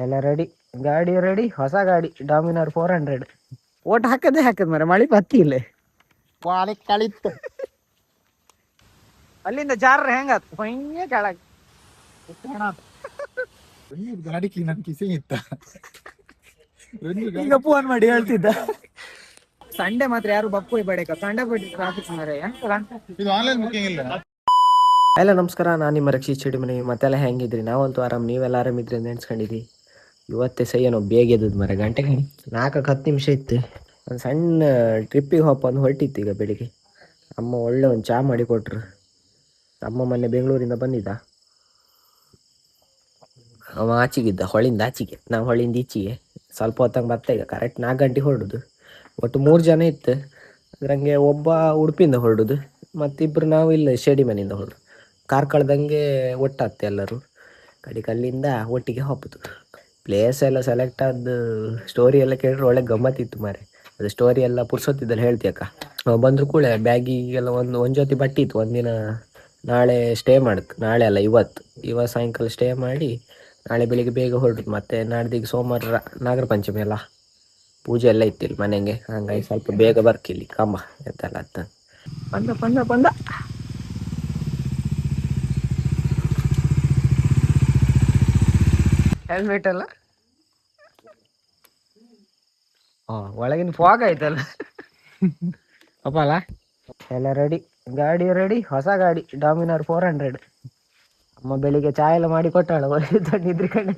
ಎಲ್ಲ ರೆಡಿ, ಗಾಡಿ ರೆಡಿ, ಹೊಸ ಗಾಡಿ ಡಾಮಿನರ್ 400. ಓಟ್ ಹಾಕದ್ ಮರ ಮಳಿ ಬತ್ತಿ ಇಲ್ಲ ಕಳಿತ್ತು. ಅಲ್ಲಿಂದ ಜಾರ ಹೆಂಗಾತ್ ಭಯ ಕೆಳಗ್ ಗಾಡಿ ನನ್ ಕಿಸೆ ಇತ್ತ. ಈಗ ಫೋನ್ ಮಾಡಿ ಹೇಳ್ತಿದ್ದ. ಸಂಡೆ ಮಾತ್ರ ಯಾರು ಬಪ್ಪು ಬೇಡಕ ಸಂಡೆ ಬಿಟ್ಟು ಟ್ರಾಫಿಕ್ ಮಾರ. ಇದು ಆನ್ಲೈನ್ ಬುಕಿಂಗ್ ಇಲ್ಲ. ಎಲ್ಲ ನಮಸ್ಕಾರ, ನಾನು ನಿಮ್ಮ ರಕ್ಷಿತ್ ಚಡಿಮನಿ. ಮತ್ತೆಲ್ಲ ಹೆಂಗಿದ್ರಿ? ನಾವಂತೂ ಆರಾಮ್, ನೀವೆಲ್ಲ ಆರಾಮಿದ್ರಿ ಅಂತ ನೆನ್ಸ್ಕೊಂಡಿದ್ವಿ. ಇವತ್ತೇ ಸಹ್ಯನೋ ಬೇಗ ಎದ್ದದ್ ಮರ, ಗಂಟೆ 4-10 ನಿಮಿಷ ಇತ್ತು. ಒಂದು ಸಣ್ಣ ಟ್ರಿಪ್ಪಿಗೆ ಹೊರಟಿತ್ತು ಈಗ ಬೆಳಿಗ್ಗೆ. ಅಮ್ಮ ಒಳ್ಳೆ ಒಂದು ಚಹಾ ಮಾಡಿ ಕೊಟ್ರು. ಅಮ್ಮ ಮೊನ್ನೆ ಬೆಂಗಳೂರಿಂದ ಬಂದಿದ್ದ. ಅವ ಆಚೆಗಿದ್ದ, ಹೊಳಿಂದ ಆಚೆಗೆ, ನಾವು ಹೊಳಿಂದ ಈಚೆಗೆ. ಸ್ವಲ್ಪ ಹೊತ್ತಂಗೆ ಬರ್ತಾ ಈಗ ಕರೆಕ್ಟ್ 4 ಗಂಟೆಗೆ ಹೊರಡುದು. ಒಟ್ಟು 3 ಜನ ಇತ್ತು ಅದ್ರಂಗೆ. ಒಬ್ಬ ಉಡುಪಿಯಿಂದ ಹೊರಡುದು, ಮತ್ತಿಬ್ಬರು ನಾವು ಇಲ್ಲ ಶೆಡಿ ಮನೆಯಿಂದ ಹೊರಡು. ಕಾರ್ ಕಳ್ದಂಗೆ ಒಟ್ಟಾಗ್ತೆ ಎಲ್ಲರೂ ಅಲ್ಲಿಂದ ಒಟ್ಟಿಗೆ ಹೋಗ್ಬೋದು. ಪ್ಲೇಸ್ ಎಲ್ಲ ಸೆಲೆಕ್ಟ್ ಆದ ಸ್ಟೋರಿ ಎಲ್ಲ ಕೇಳಿದ್ರೆ ಒಳ್ಳೆ ಗಮ್ಮತ್ತಿತ್ತು ಮಾರೆ. ಅದು ಸ್ಟೋರಿ ಎಲ್ಲ ಪುರ್ಸೊತ್ತಿದ್ದಲ್ಲಿ ಹೇಳ್ತೀಯಕ್ಕ. ಬಂದ್ರು ಕೂಡ ಬ್ಯಾಗಿಗೆಲ್ಲ ಒಂದು ಜೊತೆ ಬಟ್ಟೆ ಇತ್ತು. ಒಂದಿನ ನಾಳೆ ಸ್ಟೇ ಮಾಡಕ್ಕೆ, ನಾಳೆ ಅಲ್ಲ ಇವತ್ತು ಸಾಯಂಕಾಲ ಸ್ಟೇ ಮಾಡಿ ನಾಳೆ ಬೆಳಿಗ್ಗೆ ಬೇಗ ಹೊರಡುದು. ಮತ್ತೆ ನಾಡ್ದಿಗೆ ಸೋಮವಾರ ನಾಗರ ಪಂಚಮಿ ಅಲ್ಲ, ಪೂಜೆ ಎಲ್ಲ ಇತ್ತಿಲ್ಲ ಮನೆಗೆ. ಹಂಗಾಗಿ ಸ್ವಲ್ಪ ಬೇಗ ಬರ್ಕಿಲ್ಲಿ ಕಂಬ ಎಂತೆಲ್ಲ ಅಂತ ಬಂದ ಹೆಲ್ಮೆಟ್ ಅಲ್ಲ, ಒಳಗಿನ ಫಾಗ್ ಆಯ್ತಲ್ಲ ಅಪ್ಪ ಅಲ್ಲ. ಎಲ್ಲ ರೆಡಿ, ಗಾಡಿ ರೆಡಿ, ಹೊಸ ಗಾಡಿ ಡಾಮಿನರ್ 400. ಅಮ್ಮ ಬೆಳಿಗ್ಗೆ ಚಾ ಎಲ್ಲ ಮಾಡಿ ಕೊಟ್ಟಾಳ, ನಿದ್ರಿ ಕಣ್ಣೆ.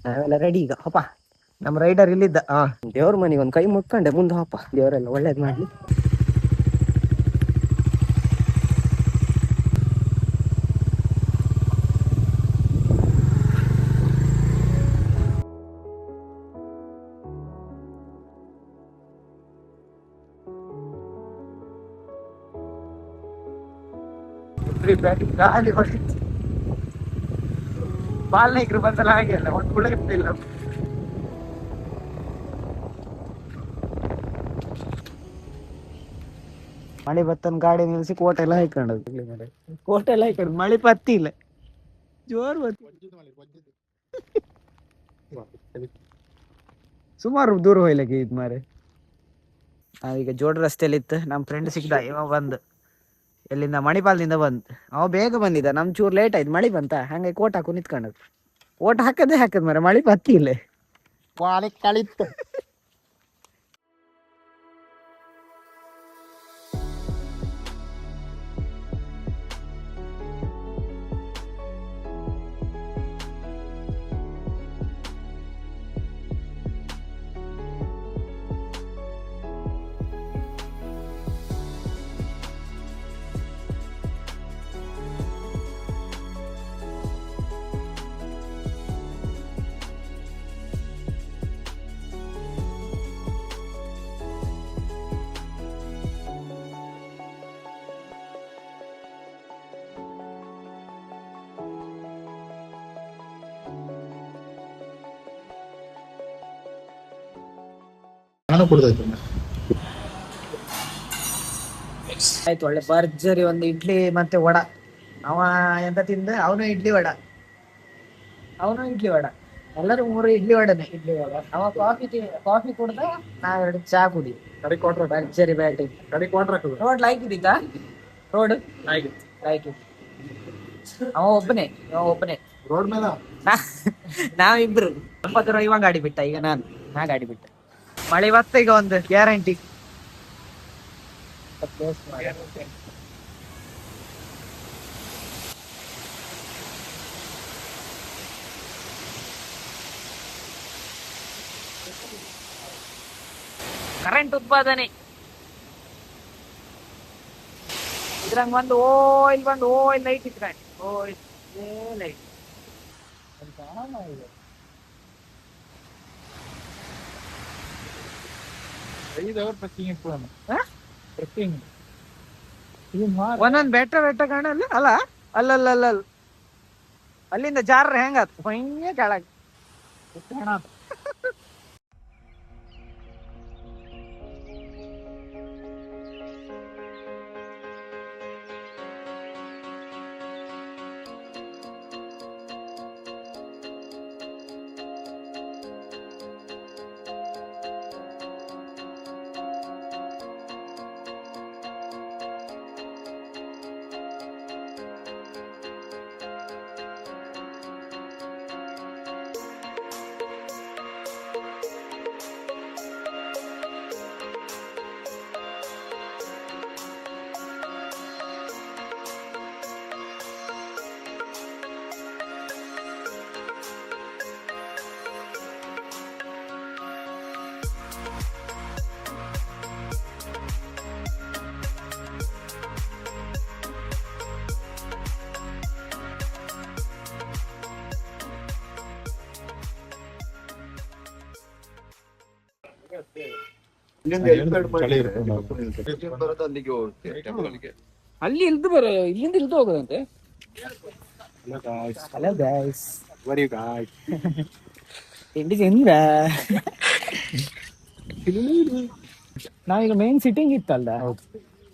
ನಾವೆಲ್ಲ ರೆಡಿ ಈಗ. ಅಪ್ಪ ನಮ್ಮ ರೈಡರ್ ಇಲ್ಲಿದ್ದ. ದೇವ್ರ ಮನೆಗೆ ಒಂದು ಕೈ ಮುಟ್ಕೊಂಡೆ ಮುಂದೆ. ಅಪ್ಪ ದೇವರೆಲ್ಲ ಒಳ್ಳೇದು ಮಾಡ್ಲಿ. ಗಾಳಿ ಹೊಡಿತು, ಬಾಲ್ನೈಕರು ಬಂದಲ್ಲ ಹಾಗೆ ಅಲ್ಲ, ಒಂದು ಕೂಡ ಇರ್ತಿಲ್ಲ. ಮಳೆ ಬತ್ತನ್ ಗಾಡಿ ನಿಲ್ಸಿ ಕೋಟೆ ಎಲ್ಲ ಹಾಕೊಂಡು ಮಳೆ ಪತ್ತಿ ಇಲ್ಲ, ಜೋರ್ ಬತ್ತಿ. ಸುಮಾರು ದೂರ ಹೋಯ್ಲಕ್ಕೆ ಇದ್ ಮಾರೆ. ನಾವೀಗ ಜೋಡ್ ರಸ್ತೆಯಲ್ಲಿ ಇತ್ತು. ನಮ್ಮ ಫ್ರೆಂಡ್ ಸಿಕ್ಕಿದ, ಇವ ಬಂದು ಎಲ್ಲಿಂದ ಮಣಿಪಾಲದಿಂದ ಬಂದ್. ಅವ ಬೇಗ ಬಂದಿದ್ದ, ನಮ್ ಚೂರ್ ಲೇಟ್ ಆಯ್ತು, ಮಳಿ ಬಂತ. ಹಂಗೆ ಕೋಟ್ ಹಾಕು ನಿಂತ್ಕೊಂಡದ್. ಓಟ್ ಹಾಕದ್ ಮರ ಮಳಿ ಬತ್ತಿ ಇಲ್ಲ ಕಳಿತ್ತು. ಆಯ್ತು, ಒಳ್ಳೆ ಭರ್ಜರಿ ಒಂದು ಇಡ್ಲಿ ಮತ್ತೆ ವಡ. ಅವ ಎಂತ ತಿಂದ? ಅವನು ಇಡ್ಲಿ ವಡ. ಎಲ್ಲರೂ 3 ಇಡ್ಲಿ ವಡನೆ. ಅವ ಕಾಫಿ ಕುಡ್ದ, ನಾವೆರಡು ಚಾ ಕುಡಿ. ಭರ್ಜರಿ ಬ್ಯಾಟಿಂಗ್. ರೋಡ್ ಲೈಕ್ ಇದ್ದಿತ್ತಾ? ರೋಡ್ ಲೈಕ್ ಅವ ಒಬ್ಬನೇ ರೋಡ್ ಮೇಲೆ ನಾವಿಬ್ರು. ಸ್ವಲ್ಪ ದೂರ ಇವ ಗಾಡಿ ಬಿಟ್ಟ, ಈಗ ನಾ ಗಾಡಿ ಬಿಟ್ಟ. ಮಳೆ ಬತ್ತ ಈಗ ಒಂದು ಗ್ಯಾರಂಟಿ. ಕರೆಂಟ್ ಉತ್ಪಾದನೆ ಇದ್ರಂಗ ಒಂದು ಓಯಿಲ್ ಲೈಟ್ ಇಟ್ಕೊಂಡು ಲೈಟ್ 5 ಅವರ್ ಟ್ರೆಕ್ಕಿಂಗ್ ಒಂದೊಂದು ಬೆಟ್ಟ ಕಾಣಲ್ಲ ಅಲ್ಲ. ಅಲ್ಲಲ್ಲ ಅಲ್ಲಿಂದ ಜಾರ ಹೆಂಗಾತ್ ಭಯ ಕೆಳಗ್ ಚಳಿ ಇರುತ್ತೆ. ಅಲ್ಲಿ ಇಲ್ದು ಇಲ್ಲಿಂದ ಇಲ್ದು ಹೋಗೋದಂತೆ. ಹಲೋ ಗೈಸ್, ತಿಂಡಿ ತಿಂದ್ರ? ನಾವೀಗ ಮೇನ್ ಸಿಟ್ಟಿಂಗ್ ಇತ್ತಲ್ಲ,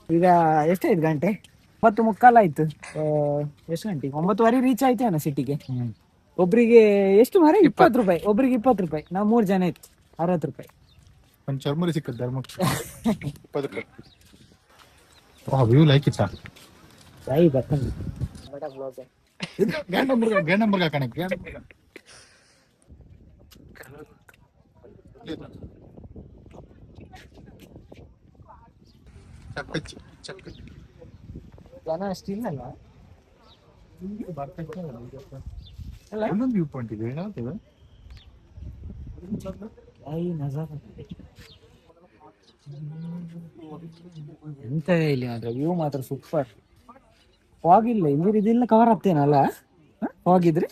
ಈಗ ಎಷ್ಟಾಯ್ತು ಗಂಟೆ? 9:45 ಆಯ್ತು. ಎಷ್ಟು ಗಂಟೆಗೆ? 9:15 ರೀಚ್ ಆಯ್ತೇನ ಸಿಟಿಗೆ. ಒಬ್ರಿಗೆ ಎಷ್ಟು ಮಾರ? 20 ರೂಪಾಯಿ ಒಬ್ರಿಗೆ. 20 ರೂಪಾಯಿ. ನಾವು 3 ಜನ ಇತ್ತು, 60 ರೂಪಾಯಿ. ಒಂದು ಚರ್ಮುರಿ ಸಿಕ್ಕದ್ದು ಧರ್ಮಕ್ಕೆ 20 ರೂಪಾಯಿ. ವ್ಯೂ ಲೈಕ್ ಇತ್ತ ಗಂಡ ಮುರ್ಗ ಕಣಕ್ ಜನ ಅಷ್ಟಿಲ್ಲಲ್ಲ. ಇನ್ನೊಂದು ವ್ಯೂ ಪಾಯಿಂಟ್ ಇದೆ. ಎಂತ ಇಲ್ಲಿ ಮಾತ್ರ ವ್ಯೂ ಮಾತ್ರ ಸೂಪರ್. ಹೋಗಿಲ್ಲ ಇಲ್ಲಿ, ಇದೆಲ್ಲ ಕವರ್ ಆಗ್ತೇನಲ್ಲ ಹೋಗಿದ್ರೆ.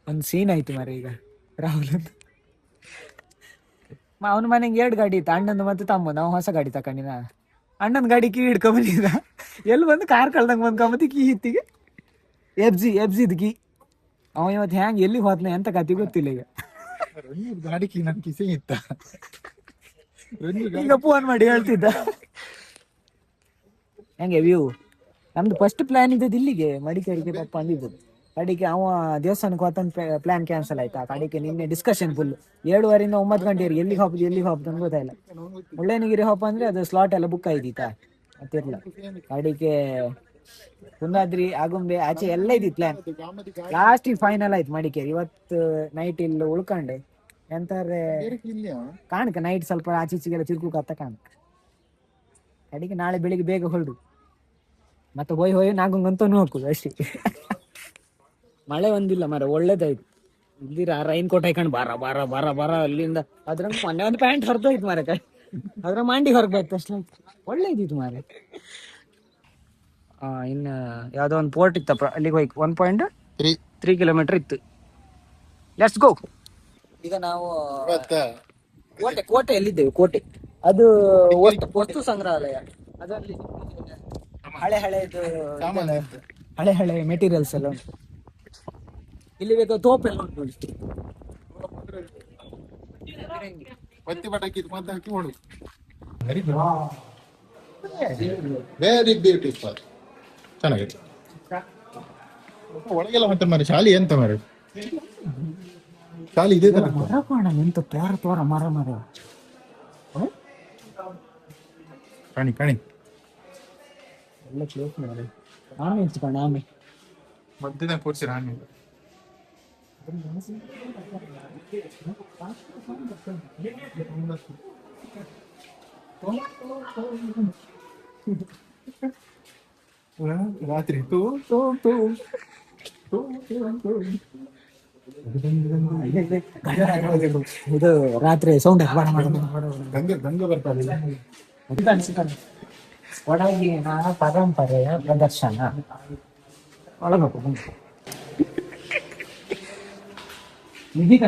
ಒಂದ್ ಸೀನ್ ಆಯ್ತು ಮಾರ ಈಗ ರಾಹುಲ್. ಅವನ ಮನೆಗೆ 2 ಗಾಡಿ ಇತ್ತು, ಅಣ್ಣಂದು ಮತ್ತೆ ತಮ್ಮ. ನಾವು ಹೊಸ ಗಾಡಿ ತಕೊಂಡಿನ. ಅಣ್ಣನ ಗಾಡಿ ಕೀ ಹಿಡ್ಕೊಂಡ್ ಬಂದಿದ್ದ. ಎಲ್ಲಿ ಬಂದು ಕಾರ್ ಕಳ್ದಂಗ ಬಂದ್ಕೊಂಬತ್ತಿ ಕೀ ಹಿತ್ತಿಗೆ. ಎಫ್ಜಿದ್ ಕೀ. ಅವ ಇವತ್ತು ಹ್ಯಾಂಗ್ ಎಲ್ಲಿ ಹೋದ್ನ ಎಂತ ಕತಿ ಗೊತ್ತಿಲ್ಲ ಈಗ. ಗಾಡಿ ಕೀ ನನ್ ಕಿಸೆ ಇತ್ತ. ಈಗ ಫೋನ್ ಮಾಡಿ ಹೇಳ್ತಿದ್ದ. ಹೆಂಗೆ ವ್ಯೂ? ನಮ್ದು ಫಸ್ಟ್ ಪ್ಲಾನ್ ಇದ್ದದ್ದು ಇಲ್ಲಿಗೆ ಮಡಿಕೇರಿಗೆ ಪಪ್ಪ ಅಂದಿದ್ದು. ಕಡೆಗೆ ಅವ ದೇವಸ್ಥಾನಕ್ಕೆ ಹೋತಂತ ಪ್ಲಾನ್ ಕ್ಯಾನ್ಸಲ್ ಆಯ್ತಾ. ಕಡೆಗೆ ನಿನ್ನೆ ಡಿಸ್ಕಷನ್ ಫುಲ್ 7:30 ಇಂದ 9 ಗಂಟೆವರೆಗೆ ಎಲ್ಲಿಗೆ ಹೋಗ್ದು ಅಂತ ಗೊತ್ತಾಯಿಲ್ಲ. ಮುಳ್ಳಯ್ಯನಗಿರಿ ಹೋಪ ಅಂದ್ರೆ ಅದು ಸ್ಲಾಟ್ ಎಲ್ಲ ಬುಕ್ ಆಯ್ತಾ ಮತ್ತಿರ್ಲ. ಕಡೆಗೆ ಕುಂದಾದ್ರಿ, ಆಗುಂಬೆ ಆಚೆ ಎಲ್ಲ ಇದ್ದಿತ್ತು ಪ್ಲಾನ್. ಲಾಸ್ಟಿಗೆ ಫೈನಲ್ ಆಯ್ತು ಮಡಿಕೇರಿ. ಇವತ್ತು ನೈಟ್ ಇಲ್ಲಿ ಉಳ್ಕೊಂಡೆ ಎಂತಾರೆ ಕಾಣಕ. ನೈಟ್ ಸ್ವಲ್ಪ ಆಚೆ ಈಚೆಗೆಲ್ಲ ತಿರ್ಕೋಕತ್ತ ಕಾಣಕ. ಕಡೆಗೆ ನಾಳೆ ಬೆಳಿಗ್ಗೆ ಬೇಗ ಹೊರಡು ಮತ್ತೆ ಹೋಯ್ ನಾಗಂಗಂತ ನೋಡ್ಕೋದು ಅಷ್ಟೇ. ಮಳೆ ಒಂದಿಲ್ಲ ಮರ, ಒಳ್ಳೇದಾಯ್ತು. ಇಲ್ದಿರ ರೈನ್ ಕೋಟ್ ಹಾಕೊಂಡು ಬಾರ ಅಲ್ಲಿಂದ. ಅದ್ರ ಮೊನ್ನೆ ಒಂದು ಪ್ಯಾಂಟ್ ಹೊರದೋಯ್ತು ಮಾರ, ಅದ್ರ ಮಂಡಿ ಹೊರಗಾಯ್ತು ಅಷ್ಟೇ. ಒಳ್ಳೆ ಇದ್ದಿತ್ತು ಮಾರ. ಇನ್ನು ಯಾವ್ದೋ ಒಂದು ಪೋರ್ಟ್ ಇತ್ತಪ್ಪ, ಅಲ್ಲಿಗೆ ಹೋಯ್ತು. 1.3 ಕಿಲೋಮೀಟರ್ ಇತ್ತು. Let's go. ಈಗ ನಾವು ಕೋಟೆ ಎಲ್ಲಿದ್ದೇವೆ? ಕೋಟೆ ಅದು ವಸ್ತು ಸಂಗ್ರಹಾಲಯ. ಅದರಲ್ಲಿ ಹಳೆ ಮೆಟೀರಿಯಲ್ಸ್ ಎಲ್ಲ ಉಂಟು. ಇಲ್ಲಿ ಬೇಕಾದ ತೋಪೆಲ್ಲ ಉಂಟು. ಬತ್ತಿ ಪಟಾಕಿ ಮತ್ತೆ ಹಾಕಿ ಹೊಡು. Very beautiful. ಚೆನ್ನಾಗಿದೆ. ಒಳಗೆಲ್ಲ ಮತ್ತೆ ಮಾರಿ ಶಾಲಿ ಎಂತ ಮಾರಿ ಶಾಲಿ ಇದೆ ತರ ಎಂತ ತೋರ ಮರ ಕಣಿ ಎಲ್ಲ ಕ್ಲೋಸ್ ಮಾಡಿ ಆಮೆ ಇಟ್ಕೊಂಡು ಆಮೆ ಮಧ್ಯದ ಕೂರ್ಸಿರ ಆಮೆ. ರಾತ್ರಿ ಇದು ರಾತ್ರಿ ಸೌಂಡ್ ಗಂಗೆ ಬರ್ತಾರೆ. ಒಳಗಿನ ಪರಂಪರೆಯ ಪ್ರದರ್ಶನ. ಒಳಗೋಕು ಹಿಂಗೆ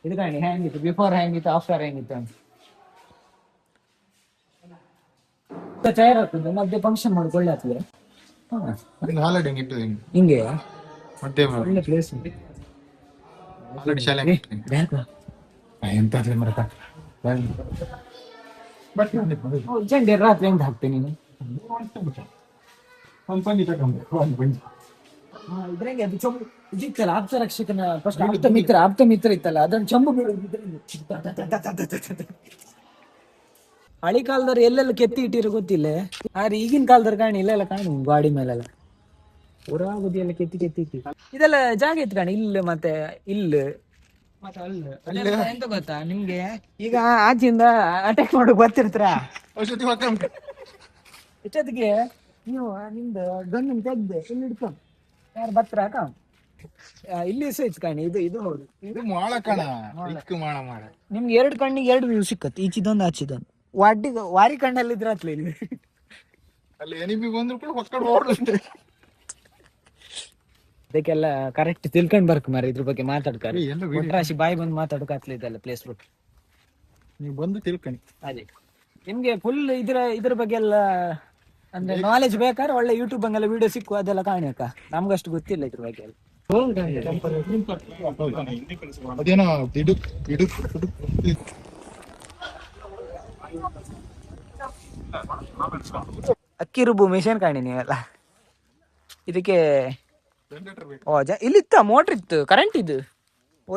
ಇದು ಕಾಣಿ ಹೆಂಗಿತ್ತು, ಬಿಫೋರ್ ಹೆಂಗಿತ್ತು, ಆಫ್ಟರ್ ಹೆಂಗಿತ್ತು ಅಂತ. ಚೇರ್ ಆಗ್ತದೆ ಮಧ್ಯೆ ಫಂಕ್ಷನ್ ಮಾಡಿ ಒಳ್ಳೆ ಆಗ್ತದೆ. ಹಾಲಿಡೇ ಇಟ್ಟದೆ ಹಿಂಗೆ ಮತ್ತೆ ಒಳ್ಳೆ ಪ್ಲೇಸ್ ಉಂಟು. ಆಲ್ರೆಡಿ ಶಾಲೆ ಎಂತ ಮರಕ ಬಟ್ ಜಂಡೆ ರಾತ್ರಿ ಎಂತ ಹಾಕ್ತೇನೆ ನೀನು? ಒಂದು ಪಂಜಿ ತಗೊಂಡು ಒಂದು ಪಂಜಿ ಇದ್ರಂಗೆ ಅದು ಚೊಂಬು ಇದಿತ್ತಲ್ಲ, ಆಪ್ತರಕ್ಷಕನ ಫಸ್ಟ್ ಆಪ್ತ ಮಿತ್ರ ಇತ್ತಲ್ಲ, ಅದನ್ನ ಚಂಬು ಹಳಿ ಕಾಲದವ್ರು ಎಲ್ಲೆಲ್ಲ ಕೆತ್ತಿ ಇಟ್ಟಿರೋ ಗೊತ್ತಿಲ್ಲ. ಆದ್ರೆ ಈಗಿನ ಕಾಲದವ್ರು ಕಾಣಿ ಇಲ್ಲೆಲ್ಲ ಕಾಣಿ ಗಾಡಿ ಮೇಲೆಲ್ಲ ಪೂರಾ ಬುದ್ಧಿಯೆಲ್ಲ ಕೆತ್ತಿ ಇಟ್ಟಿ. ಇದೆಲ್ಲ ಜಾಗ ಇತ್ತು ಕಾಣಿ, ಇಲ್ಲಿ ಮತ್ತೆ ಇಲ್ಲಿ ಮತ್ತೆ ಅಲ್ಲಿ. ಎಂತ ಗೊತ್ತಾ ನಿಮ್ಗೆ, ಈಗ ಆಚೆಯಿಂದ ಅಟ್ಯಾಕ್ ಮಾಡೋಕ್ ಬರ್ತಿರ್ತಾರ, ಇಷ್ಟೊತ್ತಿಗೆ ನೀವು ನಿಮ್ದು ಗನ್ನ ತೆಗ್ದು ಇಲ್ಲಿ ಇಡ್ಕೊಂಡು ಯಾರು ಬತ್ರ ಇಲ್ಲಿ ಸೈಜ್ ಕಾಣಿ. ಇದು ಹೌದು, ಇದು ಮಾಳ ಕಣ ಮಾಳ ಮಾಡ. ನಿಮ್ಗೆ 2 ಕಣ್ಣಿಗೆ 2 ವ್ಯೂ ಸಿಕ್ಕತ್ತೆ, ಈಚಿದೊಂದು ಆಚಿದೊಂದು. ವಾರಿ ಕಣ್ಣಲ್ಲಿ ಇದ್ರ ಇಲ್ಲಿ ಅಲ್ಲಿ ಎನಿಮಿ ಬಂದ್ರು ಕೂಡ ಹೊಕ್ಕಡ್ ಓಡುತ್ತೆ. ಅದಕ್ಕೆಲ್ಲ ಕರೆಕ್ಟ್ ತಿಳ್ಕೊಂಡ್ ಬರ್ಕ್ ಮಾರ ಇದ್ರ ಬಗ್ಗೆ ಮಾತಾಡ್ತಾರೆ. ಏ, ಎಲ್ಲ video ಒಟ್ರಾಶಿ ಬಾಯಿ ಬಂದು ಮಾತಾಡೋಕೆ ಇದೆಲ್ಲ ಪ್ಲೇಸ್ ರೂಟ್. ನೀವು ಬಂದು ತಿಳ್ಕಣಿ. ಅದೇ ನಿಮ್ಗೆ ಫುಲ್ ಇದ್ರ ಬಗ್ಗೆ ಎಲ್ಲ ಅಂದ್ರೆ ನಾಲೆಜ್ ಬೇಕಾದ್ರೆ ಒಳ್ಳೆ ಯೂಟ್ಯೂಬ್ ಹಂಗೆಲ್ಲ ವಿಡಿಯೋ ಸಿಕ್ಕು ಅದೆಲ್ಲ ಕಾಣಿ ಅಕ್ಕ. ನಮ್ಗಷ್ಟು ಗೊತ್ತಿಲ್ಲ ಇದ್ರ ಬಗ್ಗೆ ಎಲ್ಲ. ಅದೇನೋ ಇಡು ಇಡು ಅಕ್ಕಿ ರುಬ್ಬು ಮಿಷನ್ ಕಾಣಿ ನೀವೆಲ್ಲ. ಇದಕ್ಕೆ ಜನರೇಟರ್ ಬೇಕು. ಇಲ್ಲಿತ್ತ ಮೋಟ್ರ್ ಇತ್ತು, ಕರೆಂಟ್ ಇದ್ದು.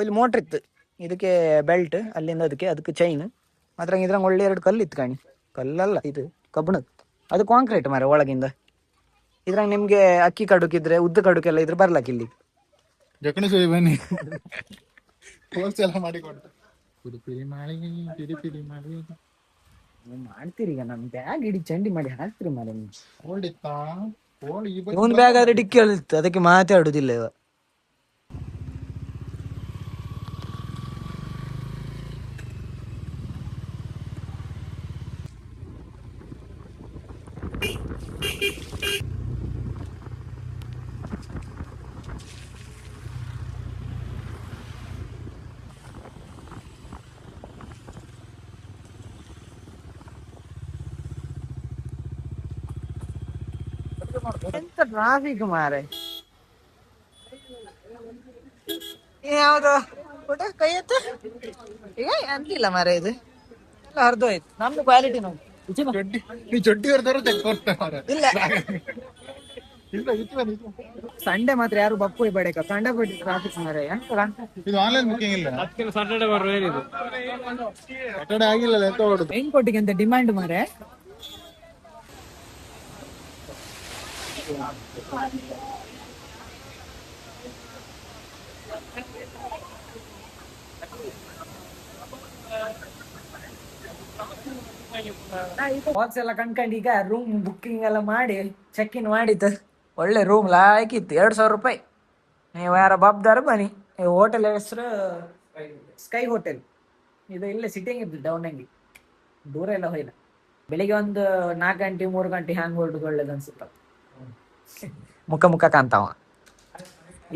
ಇಲ್ಲಿ ಮೋಟ್ರ್ ಇತ್ತು, ಇದಕ್ಕೆ ಬೆಲ್ಟ್, ಅಲ್ಲಿಂದ ಅದಕ್ಕೆ ಚೈನ್. ಮಾತ್ರ ಇದ್ರಂಗೆ ಒಳ್ಳೆ 2 ಕಲ್ಲು ಇತ್ತು ಕಾಣಿ. ಕಲ್ಲಲ್ಲ, ಇದು ಕಬ್ಬಣದ, ಅದು ಕಾಂಕ್ರೀಟ್ ಮಾರ ಒಳಗಿಂದ. ಇದ್ರಂಗೆ ನಿಮ್ಗೆ ಅಕ್ಕಿ ಕಡುಕಿದ್ರೆ ಉದ್ದ ಕಡುಕೆಲ್ಲ ಇದ್ರೆ ಬರ್ಲಾಕ ಇಲ್ಲಿ. ಜಕಣಿ ಸೋಯಿ ಬನ್ನಿ ಹೋಲ್ಸೇಲ್ ಮಾಡಿ ಕೊಡ್ತಾರೆ. ಪಿರಿ ಮಾಡಿ ಪಿರಿ ಮಾಡಿ ನೀವು ಮಾಡ್ತೀರಿ. ಈಗ ನಮ್ ಬ್ಯಾಗ್ ಇಡೀ ಚಂಡಿ ಮಾಡಿ ಹಾಕ್ತಿರಿ ಮಾರ. ಓಲ್ಡಿತ್ತಾ ಓಲ್ಡ್ ಈ ಇವನ್ ಬ್ಯಾಗ್ ಆದ್ರೆ ಡಿಕ್ಕಿ ಹೇಳಿತ್ತು, ಅದಕ್ಕೆ ಮಾತಾಡುದಿಲ್ಲ ಇವ. ಎಂತ ಟ್ರಾಫಿಕ್ ಮಾರೆ. ಯಾವ್ದು ಊಟ ಕೈ ಎತ್ತು ಈಗ ಅಂತಿಲ್ಲ ಮಾರೆ. ಇದು ಎಲ್ಲ ಹರಿದೋಯ್ತು. ನಮ್ದು ಕ್ವಾಲಿಟಿ ನಾವು ಚಡ್ಡಿ ನೀ ಚಡ್ಡಿ ಹೊರದಾರು ತೆಗ್ದು ಇಲ್ಲ. ಇಲ್ಲ ಇದು ಸಂಡೆ ಮಾತ್ರ ಯಾರು ಬಪ್ಪು ಬಡಕ ಕಂಡಪಟ್ಟಿ ಟ್ರಾಫಿಕ್ ಮಾರೆ. ಎಂತ ಇದು ಆನ್ಲೈನ್ ಬುಕಿಂಗ್ ಇಲ್ಲ. ಸಾಟರ್ಡೆ ಬರುವ ಹೇಳಿದ್ದು ಸಾಟರ್ಡೆ ಆಗಿಲ್ಲ ಎಂತ ಹೊಡುದು. ರೈನ್ ಕೋಟಿಗೆ ಅಂತ ಡಿಮ್ಯಾಂಡ್ ಮಾರೆ. ಬಾಕ್ಸ್ ಎಲ್ಲ ಕಂಡ್ಕೊಂಡು ಈಗ ರೂಮ್ ಬುಕ್ಕಿಂಗ್ ಎಲ್ಲ ಮಾಡಿ ಚೆಕ್ ಇನ್ ಮಾಡಿತ್ತು. ಒಳ್ಳೆ ರೂಮ್ ಲಾಯ್ಕಿತ್ತು. 2,000 ರೂಪಾಯಿ. ನೀವು ಯಾರ ಬಾಬ್ದಾರ ಬನ್ನಿ. ಹೋಟೆಲ್ ಹೆಸರು ಸ್ಕೈ ಹೋಟೆಲ್. ಇದು ಇಲ್ಲೇ ಸಿಟ್ಟಿಂಗ್ ಇದ್ದು ಡೌನಂಗಿ, ದೂರ ಎಲ್ಲ ಹೋಯ್ಲ್ಲ. ಬೆಳಿಗ್ಗೆ ಒಂದು 4 ಗಂಟೆ 3 ಗಂಟೆ ಹ್ಯಾಂಗ್ ಹೊರಡುದು ಒಳ್ಳೇದು ಅನ್ಸುತ್ತ. ಮುಖ ಕಾಂತಾವ.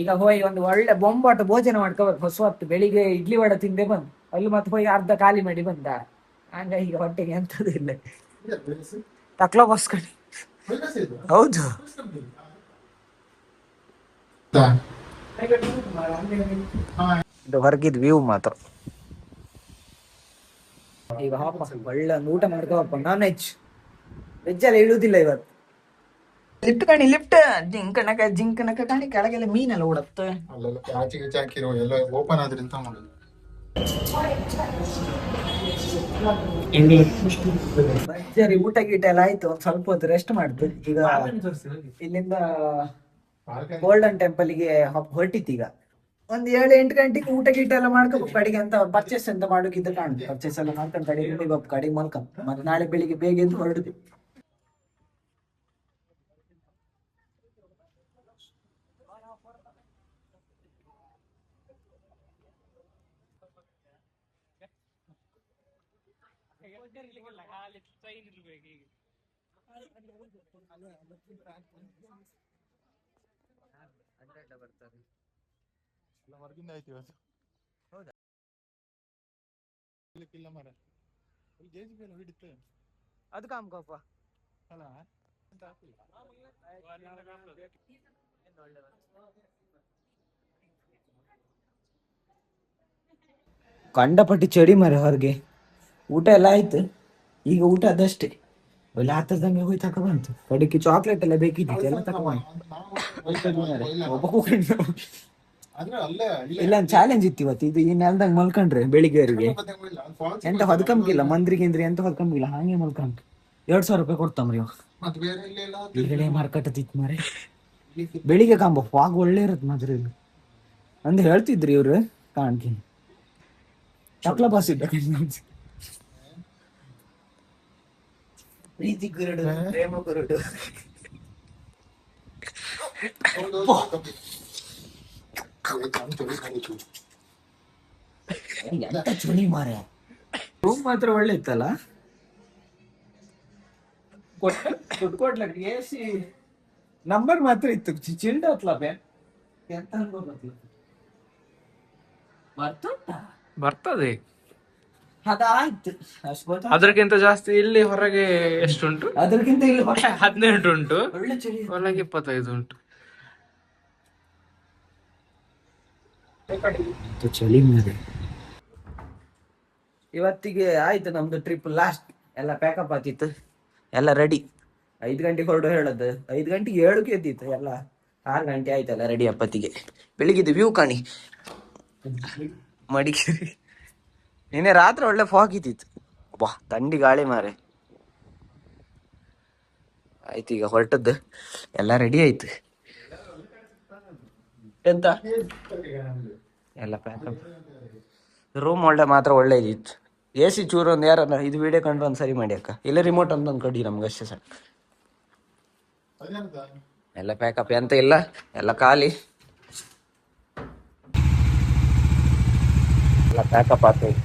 ಈಗ ಹೋಗಿ ಒಂದು ಒಳ್ಳೆ ಬೊಂಬಾಟ ಭೋಜನ ಮಾಡ್ಕೋಬೇಕು. ಹೊಸ ಹೊತ್ತು ಬೆಳಿಗ್ಗೆ ಇಡ್ಲಿ ವಡೆ ತಿಂದೆ ಬಂದು ಅಲ್ಲಿ ಮತ್ತೆ ಹೋಗಿ ಅರ್ಧ ಖಾಲಿ ಮಾಡಿ ಬಂದ. ಹಂಗ ಈಗ ಹೊಟ್ಟೆಗೆ ಎಂತದ್ದು ಇಲ್ಲ. ತಕ್ಲೋ ಬಸ್ಕೊಂಡು. ಹೌದು, ಇದು ಹೊರಗಿದ್ ವ್ಯೂ ಮಾತ್ರ. ಈಗ ಒಳ್ಳೆ ಒಂದು ಊಟ ಮಾಡ್ಕೋಪ್ಪ. ನಾನ್ ವೆಜ್ ಎಲ್ಲ ಇಳುದಿಲ್ಲ ಇವತ್ತು. ಲಿಫ್ಟ್ ಕಾಣಿ, ಲಿಫ್ಟ್ ಜಿಂಕನಕ ಕಾಣಿ. ಕೆಳಗೆಲ್ಲ ಮೀನೆಲ್ಲ ಓಡತ್ತೆ. ಅಲ್ಲೆಲ್ಲ ಆಚೆಗೆ ಹಾಕಿರೋ ಎಲ್ಲ ಓಪನ್ ಆದ್ರಿಂದ ಮಾಡೋದು. ಭರ್ಜರಿ ಊಟ ಗೀಟ ಎಲ್ಲ ಆಯ್ತು. ಒಂದ್ ಸ್ವಲ್ಪ ಹೊತ್ತು ರೆಸ್ಟ್ ಮಾಡ್ತು. ಈಗ ಇಲ್ಲಿಂದ ಗೋಲ್ಡನ್ ಟೆಂಪಲ್ ಗೆ ಹೊರಟಿತ್ತು. ಈಗ ಒಂದ್ 7-8 ಗಂಟೆಗೆ ಊಟ ಗೀಟ ಎಲ್ಲ ಮಾಡ್ಕೋಬೇಕು. ಕಡೆಗೆ ಅಂತ ಪರ್ಚೇಸ್ ಅಂತ ಮಾಡೋಕಿದ್ರೆ ಕಾಣುತ್ತೆ. ಪರ್ಚೇಸ್ ಎಲ್ಲ ಮಾಡ್ಕೊಂಡು ಕಡೆಗೆ ಮಲ್ಕೊಂಡು ಮತ್ತೆ ನಾಳೆ ಬೆಳಿಗ್ಗೆ ಬೇಗ ಎದ್ದು ಹೊರಡುದು. ಹೊರಗಿಂದ ಆಯ್ತು ಇವತ್ತು. ಹೌದಾ? ಇಲ್ಲ ಮರ JCB ಎಲ್ಲ ಹಿಡಿತು. ಅದು ಕಾಮ್ಕೋಪ ಅಲ್ಲ ಕಂಡಪಟ್ಟಿ ಚಳಿ ಮರ ಹೊರಗೆ. ಊಟ ಎಲ್ಲ ಆಯ್ತು. ಈಗ ಊಟ ಅದಷ್ಟೇ. ಒಳ್ಳೆ ಹತ್ತದಂಗೆ ಹೋಗಿ ತಕ ಬಂತು. ಕಡೆಗೆ ಚಾಕ್ಲೇಟ್ ಎಲ್ಲ ಬೇಕಿತ್ತು ಎಲ್ಲ ತಕೊಂಡ್. ಇಲ್ಲ ಚಾಲೆಂಜ್ ಇತ್ತು ಇವತ್ತು. ಇದು ಈ ನೆಲದಾಗ ಮಲ್ಕೊಂಡ್ರೆ ಬೆಳಿಗ್ಗೆವರೆಗೆ ಎಂತ ಹೊದ್ಕಂಗಿಲ್ಲ. ಮಂದ್ರಿಗಿಂದ್ರಿ ಎಂತ ಹೊದ್ಕಂಗಿಲ್ಲ. ಹಾಗೆ ಮಲ್ಕೊಂಡ್ 2,000 ರೂಪಾಯಿ ಕೊಡ್ತಾಮ್ರಿ. ಈಗಲೇ ಮಾರ್ಕಟ್ಟತಿತ್ತು ಮಾರೆ. ಬೆಳಿಗ್ಗೆ ಕಾಂಬ ಫಾಗ್ ಒಳ್ಳೆ ಇರತ್ ಮಾತ್ರ ಇಲ್ಲಿ ಅಂದ್ ಹೇಳ್ತಿದ್ರಿ ಇವ್ರು. ಕಾಣ್ತೀನಿ ಚಕ್ಲ ಬಾಸ್ ಇದ್ದ ಪ್ರೀತಿ ಕುರುಡು ಪ್ರೇಮ ಕುರುಡು. ಎಂತ ಚಳಿ ಮಾರ. ರೂಮ್ ಮಾತ್ರ ಒಳ್ಳೆ ಇತ್ತಲ್ಲ. ದುಡ್ಡು ಕೊಡ್ಲಕ್ಕೆ AC ನಂಬರ್ ಮಾತ್ರ ಇತ್ತು ಚಿಲ್ಡ್ ಹೊತ್ಲ ಬೇ ಎಂತ ಅನ್ಬೋದು ಬರ್ತುಂಟ ಬರ್ತದೆ. ಅದಾಯ್ತು ಅಷ್ಟು ಗೊತ್ತಾ. ಅದಕ್ಕಿಂತ ಜಾಸ್ತಿ ಇಲ್ಲಿ ಹೊರಗೆ ಎಷ್ಟುಂಟು? ಅದಕ್ಕಿಂತ ಇಲ್ಲಿ 18 ಉಂಟು, ಒಳ್ಳೆ ಚಳಿ. ಒಳಗೆ 25 ಉಂಟು. ಚಳಿ ಮೇಲೆ ಇವತ್ತಿಗೆ ಆಯ್ತು ನಮ್ದು ಟ್ರಿಪ್ ಲಾಸ್ಟ್. ಎಲ್ಲ ಪ್ಯಾಕಪ್ ಆತಿತ್ತು, ಎಲ್ಲ ರೆಡಿ. 5 ಗಂಟೆಗೆ ಹೊರಡು ಹೇಳದ್ದು, 5 ಗಂಟೆಗೆ 7ಕ್ಕೆ ಎದ್ದಿತ್ತು. ಎಲ್ಲ 6 ಗಂಟೆ ಆಯ್ತಲ್ಲ ರೆಡಿ ಅಪ್ಪತ್ತಿಗೆ. ಬೆಳಿಗ್ಗೆ ವ್ಯೂ ಕಾಣಿ ಮಡಿಕೇರಿ. ನಿನ್ನೆ ರಾತ್ರಿ ಒಳ್ಳೆ ಫಾಗ್ ಇದ್ದಿತ್ತು, ವಾ ಥಂಡಿ ಗಾಳಿ ಮಾರೆ. ಆಯ್ತು ಈಗ ಹೊರಟದ್ದು, ಎಲ್ಲ ರೆಡಿ ಆಯ್ತು. ಎಂತ ಎಲ್ಲ ಪ್ಯಾಕಪ್. ರೂಮ್ ಮಾತ್ರ ಒಳ್ಳೆ ಇದಿತ್ತು. AC ಚೂರು ಒಂದು ಯಾರನ್ನ ಇದು ವಿಡಿಯೋ ಕಂಡ್ರೆ ಒಂದು ಸರಿ ಮಾಡಿ ಅಕ್ಕ, ಇಲ್ಲ ರಿಮೋಟ್ ಅಂತ ಒಂದು ಕಡಿ ನಮ್ಗೆ ಅಷ್ಟೇ ಸಾಕು. ಎಲ್ಲ ಪ್ಯಾಕಪ್ ಎಂತ ಇಲ್ಲ, ಎಲ್ಲ ಖಾಲಿ, ಎಲ್ಲ ಪ್ಯಾಕಪ್ ಆಗ್ತದೆ.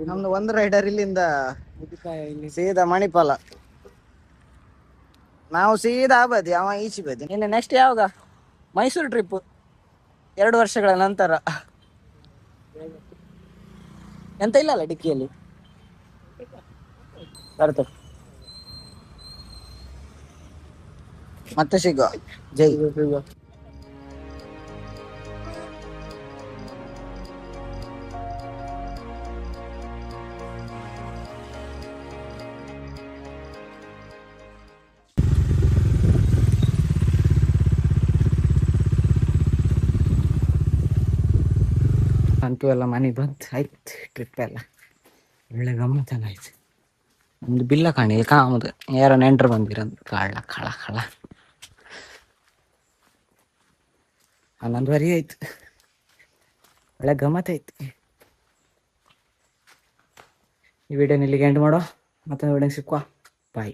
ನಮ್ದು ಒಂದು ರೈಡರ್ ಇಲ್ಲಿಂದ ಸೀದಾ ಮಣಿಪಾಲ, ನಾವು ಸೀದಾ ಬದಿ, ಅವ ಈಚೆ ಬದಿ. ಇನ್ನು ನೆಕ್ಸ್ಟ್ ಯಾವಾಗ ಮೈಸೂರು ಟ್ರಿಪ್ 2 ವರ್ಷಗಳ ನಂತರ. ಎಂತ ಇಲ್ಲಲ್ಲ ಡಿಕ್ಕಿಯಲ್ಲಿ ಬರ್ತದೆ. ಮತ್ತೆ ಸಿಗುವ, ಜೈ. ಅಂತೂ ಎಲ್ಲ ಮನೆಗೆ ಬಂತು, ಆಯ್ತು ಟ್ರಿಪ್ ಎಲ್ಲ ಒಳ್ಳೆ ಗಮ್ಮತ್ತೆಲ್ಲ ಆಯ್ತು. ನಮ್ದು ಬಿಲ್ಲ ಕಾಣಿ ಕಾಮದು ಯಾರೋ ನೆಂಟ್ರು ಬಂದಿರಂದು ಕಳ್ಳ ಕಳ ಕಳ 11:30 ಆಯ್ತು. ಒಳ್ಳೆ ಗಮ್ಮತ್ ಆಯ್ತು. ಈ ವಿಡಿಯೋನ ಇಲ್ಲಿಗೆ ಎಂಡ್ ಮಾಡೋ, ಮತ್ತೆ ವಿಡಿಯೋ ಸಿಕ್ಕುವ, ಬಾಯ್.